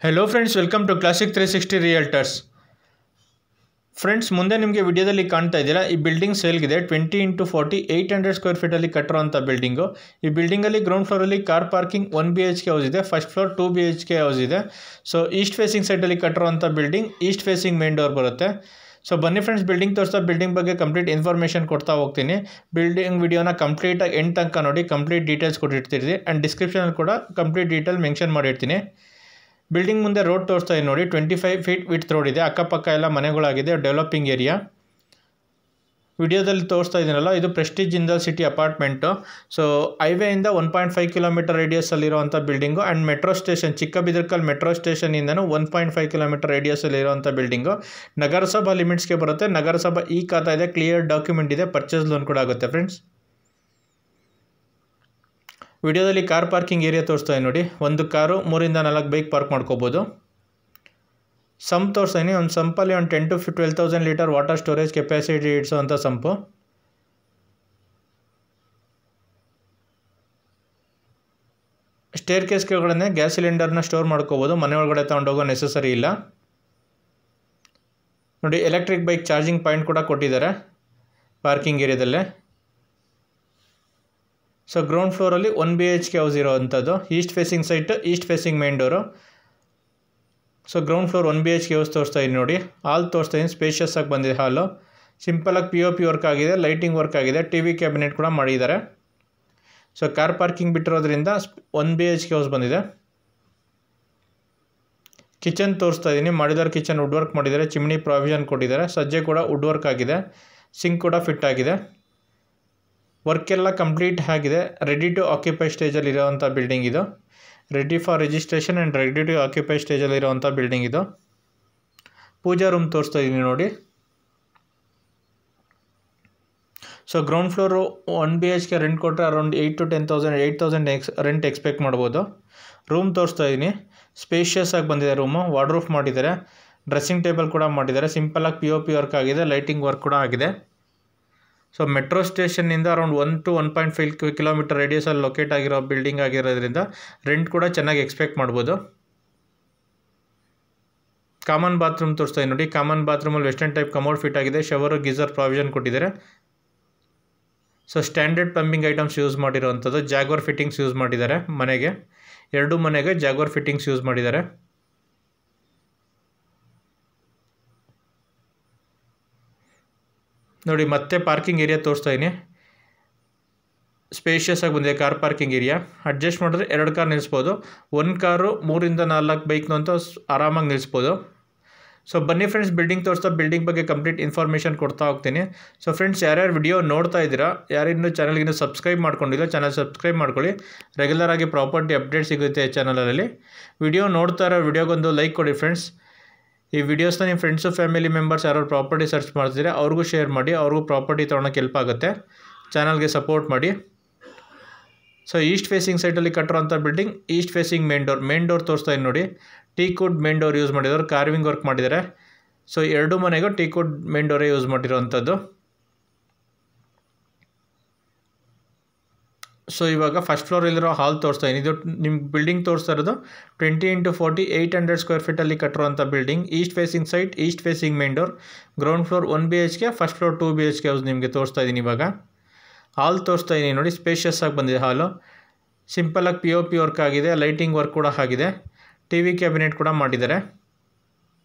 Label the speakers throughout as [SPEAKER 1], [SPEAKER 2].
[SPEAKER 1] Hello friends, welcome to classic 360 realtors. Friends, ಮುಂದೆ ನಿಮಗೆ ವಿಡಿಯೋದಲ್ಲಿ ಕಾಣ್ತಾ ಇದ್ದೀರಾ, ಈ ಬಿಲ್ಡಿಂಗ್ ಸೇಲ್ಗಿದೆ. 20x40 800 ಸ್ಕ್ವೇರ್ ಫೀಟಲ್ಲಿ ಕಟ್ಟಿರೋಂಥ ಬಿಲ್ಡಿಂಗು. ಈ ಬಿಲ್ಡಿಂಗಲ್ಲಿ ಗ್ರೌಂಡ್ ಫ್ಲೋರಲ್ಲಿ ಕಾರ್ ಪಾರ್ಕಿಂಗ್ 1 BHK ಹೌಸ್ ಇದೆ, ಫಸ್ಟ್ ಫ್ಲೋರ್ 2 BHK ಹೌಸ್ ಇದೆ. ಸೊ ಈಸ್ಟ್ ಫೇಸಿಂಗ್ ಸೈಡಲ್ಲಿ ಕಟ್ಟಿರೋಂಥ building, east facing main door ಬರುತ್ತೆ. ಸೊ ಬನ್ನಿ ಫ್ರೆಂಡ್ಸ್, ಬಿಲ್ಡಿಂಗ್ ತೋರಿಸ್ತಾ ಬಿಲ್ಡಿಂಗ್ ಬಗ್ಗೆ ಕಂಪ್ಲೀಟ್ ಇನ್ಫಾರ್ಮೇಷನ್ ಕೊಡ್ತಾ ಹೋಗ್ತೀನಿ. ಬಿಲ್ಡಿಂಗ್ ವಿಡಿಯೋನ ಕಂಪ್ಲೀಟಾಗಿ ಎಂಡ್ ತನಕ ನೋಡಿ, ಕಂಪ್ಲೀಟ್ ಡೀಟೇಲ್ಸ್ ಕೊಟ್ಟಿರ್ತೀರಿ. ಆ್ಯಂಡ್ ಡಿಸ್ಕ್ರಿಪ್ಷನಲ್ಲಿ ಕೂಡ ಕಂಪ್ಲೀಟ್ ಡೀಟೇಲ್ ಮೆನ್ಷನ್ ಮಾಡಿರ್ತೀನಿ. ಬಿಲ್ಡಿಂಗ್ ಮುಂದೆ ರೋಡ್ ತೋರಿಸ್ತಾ ಇದೆ ನೋಡಿ, 25 ಫೀಟ್ ವಿಡ್ತ್ ರೋಡ್ ಇದೆ. ಅಕ್ಕಪಕ್ಕ ಎಲ್ಲ ಮನೆಗಳಾಗಿದೆ, ಡೆವಲಪಿಂಗ್ ಏರಿಯಾ. ವಿಡಿಯೋದಲ್ಲಿ ತೋರಿಸ್ತಾ ಇದ್ದೀನಲ್ಲ, ಇದು Prestige Jindal city apartment. So ಹೈವೇಯಿಂದ 1.5 ಕಿಲೋಮೀಟರ್ ರೇಡಿಯಸಲ್ಲಿರುವಂಥ building. And metro station, Chikkabidarakal metro ಸ್ಟೇಷನಿಂದನೂ 1.5 ಕಿಲೋಮೀಟರ್ ರೇಡಿಯಸಲ್ಲಿರುವಂಥ ಬಿಲ್ಡಿಂಗು. ನಗರಸಭಾ ಲಿಮಿಟ್ಸ್ಗೆ ಬರುತ್ತೆ. ನಗರಸಭಾ ಈ ಖಾತಾ ಇದೆ, ಕ್ಲಿಯರ್ ಡಾಕ್ಯುಮೆಂಟ್ ಇದೆ, ಪರ್ಚೇಸ್ ಲೋನ್ ಕೂಡ ಆಗುತ್ತೆ ಫ್ರೆಂಡ್ಸ್. ವಿಡಿಯೋದಲ್ಲಿ ಕಾರ್ ಪಾರ್ಕಿಂಗ್ ಏರಿಯಾ ತೋರಿಸ್ತಾ ಇದೆ ನೋಡಿ, ಒಂದು ಕಾರು 3 ಇಂದ 4 ಬೈಕ್ ಪಾರ್ಕ್ ಮಾಡ್ಕೋಬೋದು. ಸಂಪ್ ತೋರಿಸ್ತಾ ಇದೀನಿ. ಒಂದು ಸಂಪಲ್ಲಿ ಒಂದು 10 to 12,000 litre water storage capacity ಇಡಿಸೋವಂಥ ಸಂಪು. ಸ್ಟೇರ್ ಕೇಸ್ ಕೆಳಗಡೆ ಗ್ಯಾಸ್ ಸಿಲಿಂಡರ್ನ ಸ್ಟೋರ್ ಮಾಡ್ಕೋಬೋದು, ಮನೆ ಒಳಗಡೆ ತೊಗೊಂಡೋಗೋ ನೆಸೆಸರಿ ಇಲ್ಲ ನೋಡಿ. ಎಲೆಕ್ಟ್ರಿಕ್ ಬೈಕ್ ಚಾರ್ಜಿಂಗ್ ಪಾಯಿಂಟ್ ಕೂಡ ಕೊಟ್ಟಿದ್ದಾರೆ ಪಾರ್ಕಿಂಗ್ ಏರಿಯಾದಲ್ಲೇ. ಸೊ ಗ್ರೌಂಡ್ ಫ್ಲೋರಲ್ಲಿ 1 BHK ಹೌಸ್ ಇರೋವಂಥದ್ದು. East facing site, east facing main door. So ground floor 1 BHK house ತೋರಿಸ್ತಾ ಇದ್ದೀನಿ ನೋಡಿ. ಹಾಲ್ ತೋರಿಸ್ತಾ ಇದ್ದೀನಿ, ಸ್ಪೇಷಿಯಸ್ ಆಗಿ ಬಂದಿದೆ ಹಾಲು. ಸಿಂಪಲಾಗಿ POP ವರ್ಕ್ ಆಗಿದೆ, ಲೈಟಿಂಗ್ ವರ್ಕ್ ಆಗಿದೆ, TV ಕ್ಯಾಬಿನೆಟ್ ಕೂಡ ಮಾಡಿದ್ದಾರೆ. ಸೊ ಕಾರ್ ಪಾರ್ಕಿಂಗ್ ಬಿಟ್ಟಿರೋದ್ರಿಂದ 1 BHK ಹೌಸ್ ಬಂದಿದೆ. ಕಿಚನ್ ತೋರಿಸ್ತಾ ಇದ್ದೀನಿ, ಮಾಡಿದ್ದಾರೆ ಕಿಚನ್ ವುಡ್ ವರ್ಕ್ ಮಾಡಿದ್ದಾರೆ, ಚಿಮ್ನಿ ಪ್ರಾವಿಷನ್ ಕೊಟ್ಟಿದ್ದಾರೆ, ಸಜ್ಜೆ ಕೂಡ ವುಡ್ ವರ್ಕ್ ಆಗಿದೆ, ಸಿಂಕ್ ಕೂಡ ಫಿಟ್ ಆಗಿದೆ. ವರ್ಕ್ ಎಲ್ಲ ಕಂಪ್ಲೀಟ್ ಆಗಿದೆ. ರೆಡಿ ಟು ಆಕ್ಯುಪೈ ಸ್ಟೇಜಲ್ಲಿ ಇರೋವಂಥ ಬಿಲ್ಡಿಂಗ್ ಇದು. Ready for registration and ready to occupy ಸ್ಟೇಜಲ್ಲಿ ಇರೋವಂಥ ಬಿಲ್ಡಿಂಗ್ ಇದು. ಪೂಜಾ ರೂಮ್ ತೋರಿಸ್ತಾ ಇದ್ದೀನಿ ನೋಡಿ. So ground floor 1 BHK rent ಕೊಟ್ಟರೆ ಅರೌಂಡ್ 8 to 10,000 8,000 ರೆಂಟ್ ಎಕ್ಸ್ಪೆಕ್ಟ್ ಮಾಡ್ಬೋದು. ರೂಮ್ ತೋರಿಸ್ತಾ ಇದ್ದೀನಿ, ಸ್ಪೇಷಿಯಸ್ ಆಗಿ ಬಂದಿದೆ ರೂಮು. ವಾರ್ಡ್ರೂಫ್ ಮಾಡಿದ್ದಾರೆ, ಡ್ರೆಸ್ಸಿಂಗ್ ಟೇಬಲ್ ಕೂಡ ಮಾಡಿದ್ದಾರೆ, ಸಿಂಪಲಾಗಿ POP ವರ್ಕ್ ಆಗಿದೆ, ಲೈಟಿಂಗ್ ವರ್ಕ್ ಕೂಡ ಆಗಿದೆ. ಸೊ ಮೆಟ್ರೋ ಸ್ಟೇಷನ್ನಿಂದ ಅರೌಂಡ್ 1 to 1.5 ಕಿಲೋಮೀಟರ್ ರೇಡಿಯಸಲ್ಲಿ ಲೊಕೇಟ್ ಆಗಿರೋ ಬಿಲ್ಡಿಂಗ್ ಆಗಿರೋದ್ರಿಂದ ರೆಂಟ್ ಕೂಡ ಚೆನ್ನಾಗಿ ಎಕ್ಸ್ಪೆಕ್ಟ್ ಮಾಡ್ಬೋದು. ಕಾಮನ್ ಬಾತ್ರೂಮ್ ತೋರಿಸ್ತಾ ಇದೆ ನೋಡಿ. ಕಾಮನ್ ಬಾತ್ರೂಮಲ್ಲಿ ವೆಸ್ಟರ್ನ್ ಟೈಪ್ ಕಮೋಡ್ ಫಿಟ್ ಆಗಿದೆ, ಶವರು ಗೀಸರ್ ಪ್ರಾವಿಷನ್ ಕೊಟ್ಟಿದ್ದಾರೆ. So standard plumbing items use ಮಾಡಿರೋವಂಥದ್ದು. ಜಾಗ್ವರ್ ಫಿಟ್ಟಿಂಗ್ಸ್ ಯೂಸ್ ಮಾಡಿದ್ದಾರೆ ಮನೆಗೆ, 2 ಮನೆಗೆ ಜಾಗ್ವರ್ ಫಿಟ್ಟಿಂಗ್ಸ್ ಯೂಸ್ ಮಾಡಿದ್ದಾರೆ. ನೋಡಿ ಮತ್ತೆ ಪಾರ್ಕಿಂಗ್ ಏರಿಯಾ ತೋರಿಸ್ತಾ ಇದ್ದೀನಿ, ಸ್ಪೇಷಿಯಸ್ ಆಗಿ ಬಂದಿದೆ ಕಾರ್ ಪಾರ್ಕಿಂಗ್ ಏರಿಯಾ. ಅಡ್ಜಸ್ಟ್ ಮಾಡಿದ್ರೆ 2 ಕಾರ್ ನಿಲ್ಲಿಸ್ಬೋದು, 1 ಕಾರು 3 ಇಂದ 4 ಬೈಕ್ನು ಅಂತ ಆರಾಮಾಗಿ ನಿಲ್ಲಿಸ್ಬೋದು. ಸೊ ಬನ್ನಿ ಫ್ರೆಂಡ್ಸ್, ಬಿಲ್ಡಿಂಗ್ ತೋರಿಸ್ತಾ ಬಿಲ್ಡಿಂಗ್ ಬಗ್ಗೆ ಕಂಪ್ಲೀಟ್ ಇನ್ಫಾರ್ಮೇಷನ್ ಕೊಡ್ತಾ ಹೋಗ್ತೀನಿ. ಸೊ ಫ್ರೆಂಡ್ಸ್, ಯಾರ್ಯಾರು ವಿಡಿಯೋ ನೋಡ್ತಾ ಇದ್ದೀರಾ, ಯಾರಿನ್ನೂ ಚಾನಲ್ಗಿನ್ನೂ ಸಬ್ಸ್ಕ್ರೈಬ್ ಮಾಡ್ಕೊಂಡಿಲ್ಲ, ಚಾನಲ್ ಸಬ್ಸ್ಕ್ರೈಬ್ ಮಾಡ್ಕೊಳ್ಳಿ. ರೆಗ್ಯುಲರ್ ಆಗಿ ಪ್ರಾಪರ್ಟಿ ಅಪ್ಡೇಟ್ ಸಿಗುತ್ತೆ ಚಾನಲಲ್ಲಿ. ವಿಡಿಯೋ ನೋಡ್ತಾ ಇರೋ ವಿಡಿಯೋಗೊಂದು ಲೈಕ್ ಕೊಡಿ ಫ್ರೆಂಡ್ಸ್. ಈ ವಿಡಿಯೋಸ್ನ ನಿಮ್ಮ ಫ್ರೆಂಡ್ಸು ಫ್ಯಾಮಿಲಿ ಮೆಂಬರ್ಸ್ ಯಾರು ಪ್ರಾಪರ್ಟಿ ಸರ್ಚ್ ಮಾಡ್ತಿದ್ರೆ ಅವ್ರಿಗೂ ಶೇರ್ ಮಾಡಿ, ಅವ್ರಿಗೂ ಪ್ರಾಪರ್ಟಿ ತೊಗೊಳಕ್ಕೆ ಹೆಲ್ಪ್ ಆಗುತ್ತೆ. ಚಾನಲ್ಗೆ ಸಪೋರ್ಟ್ ಮಾಡಿ. ಸೊ ಈಸ್ಟ್ ಫೇಸಿಂಗ್ ಸೈಟಲ್ಲಿ ಕಟ್ಟಿರೋಂಥ building, east facing main door ತೋರಿಸ್ತಾ ಇದ್ದೀನಿ ನೋಡಿ. ಟೀಕ್ವುಡ್ ಮೇನ್ ಡೋರ್ ಯೂಸ್ ಮಾಡಿದ್ದಾರೆ, ಕಾರ್ವಿಂಗ್ ವರ್ಕ್ ಮಾಡಿದ್ದಾರೆ. ಸೊ 2 ಮನೆಗೂ ಟೀಕ್ವುಡ್ ಮೇನ್ ಡೋರೇ ಯೂಸ್ ಮಾಡಿರೋವಂಥದ್ದು. ಸೊ ಇವಾಗ ಫಸ್ಟ್ ಫ್ಲೋರಲ್ಲಿರೋ ಹಾಲ್ ತೋರಿಸ್ತಾ ಇದ್ದೀನಿ. ಇದು ನಿಮ್ಮ ಬಿಲ್ಡಿಂಗ್ ತೋರಿಸ್ತಾ ಇರೋದು 20x40 800 ಸ್ಕ್ವೇರ್ ಫೀಟಲ್ಲಿ ಕಟ್ಟಿರೋಂಥ building. East facing site, east facing main door, ground floor 1 BHK, first floor 2 BHK house ನಿಮಗೆ ತೋರಿಸ್ತಾ ಇದ್ದೀನಿ. ಇವಾಗ ಹಾಲ್ ತೋರಿಸ್ತಾ ಇದ್ದೀನಿ ನೋಡಿ, ಸ್ಪೇಷಿಯಸ್ ಆಗಿ ಬಂದಿದೆ ಹಾಲು. ಸಿಂಪಲಾಗಿ POP ವರ್ಕ್ ಆಗಿದೆ, ಲೈಟಿಂಗ್ ವರ್ಕ್ ಕೂಡ ಆಗಿದೆ, TV ಕ್ಯಾಬಿನೆಟ್ ಕೂಡ ಮಾಡಿದ್ದಾರೆ.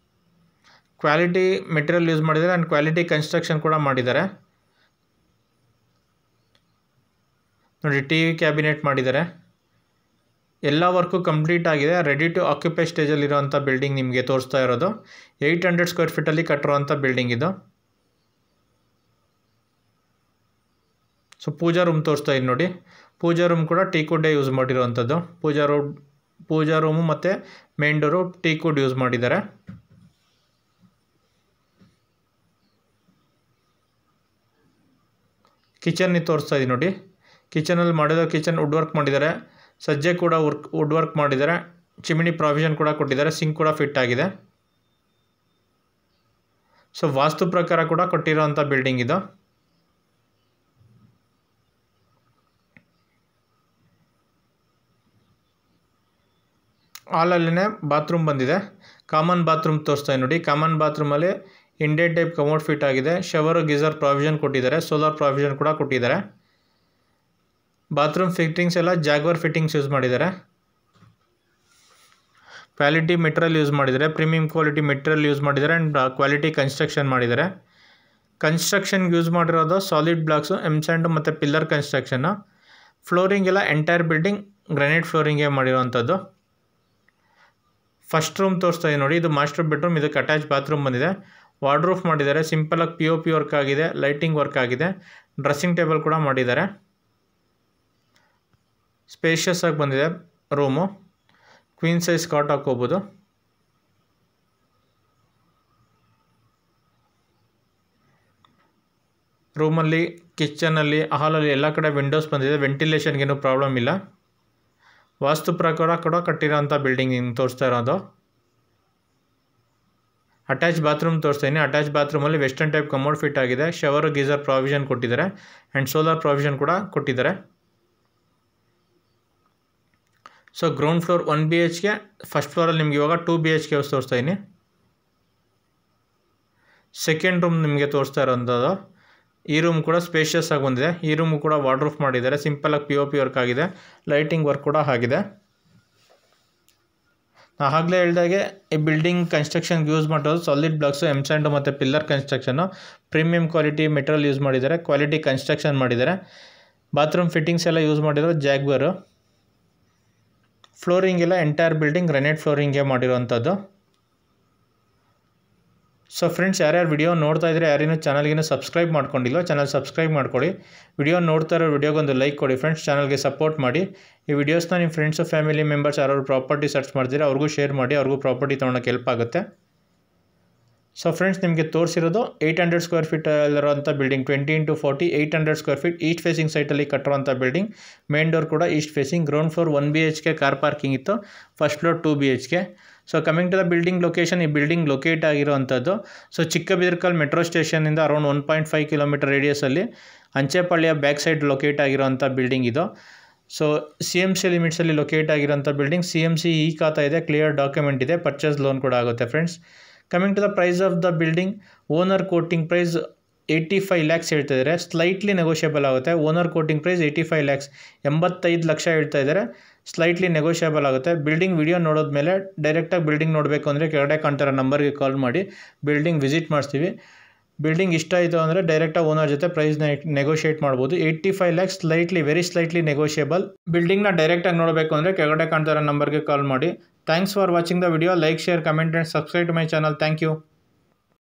[SPEAKER 1] ಕ್ವಾಲಿಟಿ ಮೆಟೀರಿಯಲ್ ಯೂಸ್ ಮಾಡಿದ್ದಾರೆ ಆ್ಯಂಡ್ ಕ್ವಾಲಿಟಿ ಕನ್ಸ್ಟ್ರಕ್ಷನ್ ಕೂಡ ಮಾಡಿದ್ದಾರೆ ನೋಡಿ. TV ಕ್ಯಾಬಿನೆಟ್ ಮಾಡಿದ್ದಾರೆ, ಎಲ್ಲ ವರ್ಕು ಕಂಪ್ಲೀಟ್ ಆಗಿದೆ. ರೆಡಿ ಟು ಆಕ್ಯುಪೈ ಸ್ಟೇಜಲ್ಲಿರೋವಂಥ ಬಿಲ್ಡಿಂಗ್ ನಿಮಗೆ ತೋರಿಸ್ತಾ ಇರೋದು. 800 ಸ್ಕ್ವೇರ್ ಫೀಟಲ್ಲಿ ಕಟ್ಟಿರೋವಂಥ ಬಿಲ್ಡಿಂಗ್ ಇದು. ಸೊ ಪೂಜಾ ರೂಮ್ ತೋರಿಸ್ತಾ ಇದ್ದೀನಿ ನೋಡಿ. ಪೂಜಾ ರೂಮ್ ಕೂಡ ಟೀಕ್ವುಡ್ಡೇ ಯೂಸ್ ಮಾಡಿರೋವಂಥದ್ದು. ಪೂಜಾ ರೂಮು ಮತ್ತು ಮೇನ್ ಡೋರು ಟೀಕ್ವುಡ್ ಯೂಸ್ ಮಾಡಿದ್ದಾರೆ. ಕಿಚನ್ ತೋರಿಸ್ತಾ ಇದ್ದೀನಿ ನೋಡಿ. ಕಿಚನಲ್ಲಿ ಮಾಡಿರೋ ಕಿಚನ್ ವುಡ್ ವರ್ಕ್ ಮಾಡಿದ್ದಾರೆ, ಸಜ್ಜೆ ಕೂಡ ವುಡ್ ವರ್ಕ್ ಮಾಡಿದ್ದಾರೆ, ಚಿಮಿನಿ ಪ್ರಾವಿಷನ್ ಕೂಡ ಕೊಟ್ಟಿದ್ದಾರೆ, ಸಿಂಕ್ ಕೂಡ ಫಿಟ್ ಆಗಿದೆ. ಸೊ ವಾಸ್ತು ಪ್ರಕಾರ ಕೂಡ ಕೊಟ್ಟಿರೋವಂಥ ಬಿಲ್ಡಿಂಗ್ ಇದು. ಹಾಲಲ್ಲೇ ಬಾತ್ರೂಮ್ ಬಂದಿದೆ. ಕಾಮನ್ ಬಾತ್ರೂಮ್ ತೋರಿಸ್ತಾ ನೋಡಿ. ಕಾಮನ್ ಬಾತ್ರೂಮಲ್ಲಿ ಇಂಡಿಯನ್ ಟೈಪ್ ಕಮೋಡ್ ಫಿಟ್ ಆಗಿದೆ. ಶವರು ಗೀಸರ್ ಪ್ರಾವಿಷನ್ ಕೊಟ್ಟಿದ್ದಾರೆ. ಸೋಲಾರ್ ಪ್ರಾವಿಷನ್ ಕೂಡ ಕೊಟ್ಟಿದ್ದಾರೆ. ಬಾತ್ರೂಮ್ ಫಿಟ್ಟಿಂಗ್ಸ್ ಎಲ್ಲ ಜಾಗ್ವರ್ ಫಿಟ್ಟಿಂಗ್ಸ್ ಯೂಸ್ ಮಾಡಿದ್ದಾರೆ. ಕ್ವಾಲಿಟಿ ಮೆಟೀರಿಯಲ್ ಯೂಸ್ ಮಾಡಿದ್ದಾರೆ. ಪ್ರೀಮಿಯಂ ಕ್ವಾಲಿಟಿ ಮೆಟೀರಿಯಲ್ ಯೂಸ್ ಮಾಡಿದ್ದಾರೆ ಆ್ಯಂಡ್ ಕ್ವಾಲಿಟಿ ಕನ್ಸ್ಟ್ರಕ್ಷನ್ ಮಾಡಿದ್ದಾರೆ. ಕನ್ಸ್ಟ್ರಕ್ಷನ್ಗೆ ಯೂಸ್ ಮಾಡಿರೋದು ಸಾಲಿಡ್ ಬ್ಲಾಕ್ಸು, ಎಮ್ಸ್ಯಾಂಡು ಮತ್ತು ಪಿಲ್ಲರ್ ಕನ್ಸ್ಟ್ರಕ್ಷನ್ನು. ಫ್ಲೋರಿಂಗ್ ಎಲ್ಲ ಎಂಟೈರ್ ಬಿಲ್ಡಿಂಗ್ ಗ್ರಾನೈಟ್ ಫ್ಲೋರಿಂಗೇ ಮಾಡಿರೋವಂಥದ್ದು. ಫಸ್ಟ್ ರೂಮ್ ತೋರಿಸ್ತಾ ಇದೆ ನೋಡಿ. ಇದು ಮಾಸ್ಟರ್ ಬೆಡ್ರೂಮ್. ಇದಕ್ಕೆ ಅಟ್ಯಾಚ್ ಬಾತ್ರೂಮ್ ಬಂದಿದೆ. ವಾರ್ಡ್ರೂಫ್ ಮಾಡಿದ್ದಾರೆ. ಸಿಂಪಲಾಗಿ POP ವರ್ಕ್ ಆಗಿದೆ. ಲೈಟಿಂಗ್ ವರ್ಕ್ ಆಗಿದೆ. ಡ್ರೆಸ್ಸಿಂಗ್ ಟೇಬಲ್ ಕೂಡ ಮಾಡಿದ್ದಾರೆ. ಸ್ಪೇಷಿಯಸ್ ಆಗಿ ಬಂದಿದೆ ರೂಮು. ಕ್ವೀನ್ ಸೈಜ್ ಕಾಟ್ ಹಾಕೋಬೋದು. ರೂಮಲ್ಲಿ, ಕಿಚನಲ್ಲಿ, ಹಾಲಲ್ಲಿ ಎಲ್ಲ ಕಡೆ ವಿಂಡೋಸ್ ಬಂದಿದೆ. ವೆಂಟಿಲೇಷನ್ಗೇನು ಪ್ರಾಬ್ಲಮ್ ಇಲ್ಲ. ವಾಸ್ತು ಪ್ರಕಾರ ಕೂಡ ಕಟ್ಟಿರೋಂಥ ಬಿಲ್ಡಿಂಗ್ ಹಿಂಗೆ ತೋರಿಸ್ತಾ ಇರೋದು. ಅಟ್ಯಾಚ್ ಬಾತ್ರೂಮ್ ತೋರಿಸ್ತೀನಿ. ಅಟ್ಯಾಚ್ ಬಾತ್ರೂಮಲ್ಲಿ ವೆಸ್ಟರ್ನ್ ಟೈಪ್ ಕಮೋಡ್ ಫಿಟ್ ಆಗಿದೆ. ಶವರ್ ಗೀಸರ್ ಪ್ರಾವಿಷನ್ ಕೊಟ್ಟಿದ್ದಾರೆ ಆ್ಯಂಡ್ ಸೋಲಾರ್ ಪ್ರಾವಿಷನ್ ಕೂಡ ಕೊಟ್ಟಿದ್ದಾರೆ. So ground floor 1 BHK. First ಫ್ಲೋರಲ್ಲಿ ನಿಮ್ಗೆ ಇವಾಗ 2 BHK ಹೌಸ್ ತೋರಿಸ್ತಾ ಇದ್ದೀನಿ. ಸೆಕೆಂಡ್ ರೂಮ್ ನಿಮಗೆ ತೋರಿಸ್ತಾ ಇರೋಂಥದ್ದು. ಈ ರೂಮ್ ಕೂಡ ಸ್ಪೇಷಿಯಸ್ ಆಗಿ ಬಂದಿದೆ. ಈ ರೂಮು ಕೂಡ ವಾರ್ಡ್ರೂಫ್ ಮಾಡಿದ್ದಾರೆ. ಸಿಂಪಲಾಗಿ POP ವರ್ಕ್ ಆಗಿದೆ. ಲೈಟಿಂಗ್ ವರ್ಕ್ ಕೂಡ ಆಗಿದೆ. ನಾನು ಆಗಲೇ ಹೇಳಿದಾಗೆ ಈ ಬಿಲ್ಡಿಂಗ್ ಕನ್ಸ್ಟ್ರಕ್ಷನ್ಗೆ ಯೂಸ್ ಮಾಡೋದು ಸಾಲಿಡ್ ಬ್ಲಾಕ್ಸು, ಎಮ್ಸ್ಯಾಂಡು ಮತ್ತು pillar construction. Premium quality material use ಮಾಡಿದ್ದಾರೆ. ಕ್ವಾಲಿಟಿ ಕನ್ಸ್ಟ್ರಕ್ಷನ್ ಮಾಡಿದ್ದಾರೆ. ಬಾತ್ರೂಮ್ ಫಿಟ್ಟಿಂಗ್ಸ್ ಎಲ್ಲ ಯೂಸ್ ಮಾಡಿರೋ ಜಾಗ್ವರು. ಫ್ಲೋರಿಂಗ್ ಎಲ್ಲ ಎಂಟೈರ್ ಬಿಲ್ಡಿಂಗ್ ಗ್ರಾನೈಟ್ ಫ್ಲೋರಿಂಗೇ ಮಾಡಿರೋವಂಥದ್ದು. ಸೊ ಫ್ರೆಂಡ್ಸ್, ಯಾರ್ಯಾರು ವಿಡಿಯೋ ನೋಡ್ತಾ ಇದ್ದರೆ ಯಾರೇನೂ ಚಾನಲ್ಗೆ ಸಬ್ಸ್ಕ್ರೈಬ್ ಮಾಡ್ಕೊಂಡಿಲ್ಲ, ಚಾನಲ್ ಸಬ್ಸ್ಕ್ರೈಬ್ ಮಾಡ್ಕೊಳ್ಳಿ. ವಿಡಿಯೋ ನೋಡ್ತಾ ಇರೋ ವಿಡಿಯೋಗೊಂದು ಲೈಕ್ ಕೊಡಿ ಫ್ರೆಂಡ್ಸ್. ಚಾನಲ್ಗೆ ಸಪೋರ್ಟ್ ಮಾಡಿ. ಈ ವಿಡಿಯೋಸ್ನ ನಿಮ್ಮ ಫ್ರೆಂಡ್ಸು, ಫ್ಯಾಮಿಲಿ ಮೆಂಬರ್ಸ್ ಯಾರು ಪ್ರಾಪರ್ಟಿ ಸರ್ಚ್ ಮಾಡ್ತೀರಾ ಅವ್ರಿಗೂ ಶೇರ್ ಮಾಡಿ. ಅವ್ರಿಗೂ ಪ್ರಾಪರ್ಟಿ ತೊಗೊಳಕ್ಕೆ ಹೆಲ್ಪ್ ಆಗುತ್ತೆ. ಸೊ ಫ್ರೆಂಡ್ಸ್, ನಿಮಗೆ ತೋರಿಸಿರೋದು 800 ಸ್ಕ್ವೇರ್ ಫೀಟ್ ಇರೋಂಥ building. 20 × 40 800 square feet east facing ಸೈಟಲ್ಲಿ ಕಟ್ಟಿರೋಂಥ ಬಿಲ್ಡಿಂಗ್. ಮೇನ್ ಡೋರ್ ಕೂಡ east facing. Ground floor 1 BHK car parking ಇತ್ತು. First floor 2 BHK. So coming to the building location, ಈ ಬಿಲ್ಡಿಂಗ್ ಲೊಕೇಟ್ ಆಗಿರೋವಂಥದ್ದು. ಸೊ ಚಿಕ್ಕಬಿದರ್ಕಲ್ ಮೆಟ್ರೋ ಸ್ಟೇಷನಿಂದ ಅರೌಂಡ್ 1.5 ಕಿಲೋಮೀಟರ್ ರೇಡಿಯಸಲ್ಲಿ Anchepalya back side locate ಆಗಿರೋವಂಥ building ಇದು. ಸೊ CMC ಲಿಮಿಟ್ಸಲ್ಲಿ locate ಆಗಿರೋಂಥ ಬಿಲ್ಡಿಂಗ್. CMC ಖಾತಾ ಇದೆ, ಕ್ಲಿಯರ್ ಡಾಕ್ಯುಮೆಂಟ್ ಇದೆ, ಪರ್ಚೇಸ್ ಲೋನ್ ಕೂಡ ಆಗುತ್ತೆ friends. Coming to the price of the building, owner quoting price 85 lakhs ಹೇಳ್ತಾ ಇದ್ದಾರೆ. ಸ್ಲೈಟ್ಲಿ ನೆಗೋಷಿಯಬಲ್ ಆಗುತ್ತೆ. Owner quoting price 85 lakhs, 85 lakh ಹೇಳ್ತಾ ಇದ್ದಾರೆ. ಸ್ಲೈಟ್ಲಿ ನೆಗೋಷಿಯಬಲ್ ಆಗುತ್ತೆ. ಬಿಲ್ಡಿಂಗ್ ವಿಡಿಯೋ ನೋಡೋದ್ಮೇಲೆ ಡೈರೆಕ್ಟಾಗಿ ಬಿಲ್ಡಿಂಗ್ ನೋಡಬೇಕು ಅಂದರೆ ಕೆಳಗಡೆ ಕಾಣ್ತಿರೋ ನಂಬರ್ಗೆ ಕಾಲ್ ಮಾಡಿ ಬಿಲ್ಡಿಂಗ್ ವಿಸಿಟ್ ಮಾಡಿಸ್ತೀವಿ. ಬಿಲ್ಡಿಂಗ್ ಇಷ್ಟ ಆಯಿತು ಅಂದರೆ ಡೈರೆಕ್ಟಾಗಿ ಓನರ್ ಜೊತೆ ಪ್ರೈಸ್ನ ನೆಗೋಷಿಯೇಟ್ ಮಾಡ್ಬೋದು. 85 lakhs slightly, very slightly negotiable. ಬಿಲ್ಡಿಂಗ್ನ ಡೈರೆಕ್ಟಾಗಿ ನೋಡಬೇಕು ಅಂದರೆ ಕೆಳಗಡೆ ಕಾಣ್ತಿರೋ ನಂಬರ್ಗೆ ಕಾಲ್ ಮಾಡಿ. Thanks for watching the video. Like, share, comment and subscribe to my channel. Thank you.